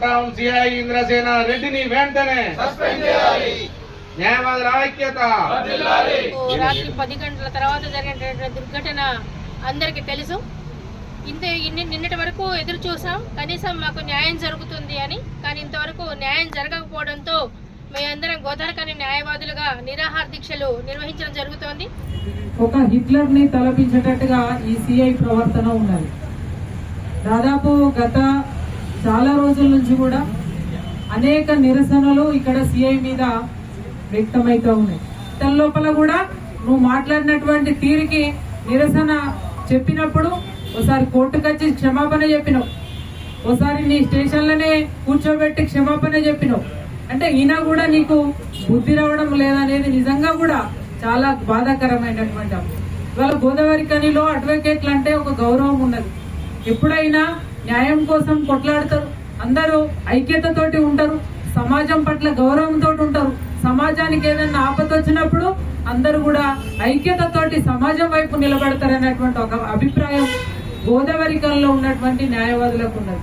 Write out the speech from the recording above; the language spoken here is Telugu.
టౌన్ సిఐ ఇంద్రసేన రెడ్డిని వెంటనే న్యాయవాదుల ఐక్యత. రాత్రి 10 గంటల తర్వాత జరిగినటువంటి దుర్ఘటన అందరికీ తెలుసు. నిన్నటి వరకు ఎదురు చూసాం కనీసం మాకు న్యాయం జరుగుతుంది అని. కానీ ఇంతవరకు న్యాయం జరగకపోవడంతో మేమందరం గోదావరికని న్యాయవాదులుగా నిరాహార దీక్షలు నిర్వహించడం జరుగుతోంది. ఒక హిట్లర్ ని తలపించేటట్టుగా ఈ సిఐ ప్రవర్తన ఉన్నది. దాదాపు గత చాలా రోజుల నుంచి కూడా అనేక నిరసనలు ఇక్కడ సిఐ మీద వ్యక్తమైతే ఉన్నాయి. తన లోపల కూడా నువ్వు మాట్లాడినటువంటి తీరుకి నిరసన చెప్పినప్పుడు ఒకసారి కోర్టుకు వచ్చి క్షమాపణ చెప్పినావు, ఒకసారి నీ స్టేషన్లోనే కూర్చోబెట్టి క్షమాపణ చెప్పినావు. అంటే ఈయన కూడా నీకు బుద్ధి రావడం లేదనేది నిజంగా కూడా చాలా బాధాకరమైనటువంటి. ఇవాళ గోదావరికనిలో అడ్వకేట్లు అంటే ఒక గౌరవం ఉన్నది. ఎప్పుడైనా న్యాయం కోసం కొట్లాడతారు, అందరూ ఐక్యతతోటి ఉంటారు, సమాజం పట్ల గౌరవంతో ఉంటారు. సమాజానికి ఏదైనా ఆపద వచ్చినప్పుడు అందరూ కూడా ఐక్యతతోటి సమాజం వైపు నిలబడతారనేటువంటి ఒక అభిప్రాయం గోదావరికనిలో ఉన్నటువంటి న్యాయవాదులకు ఉన్నది.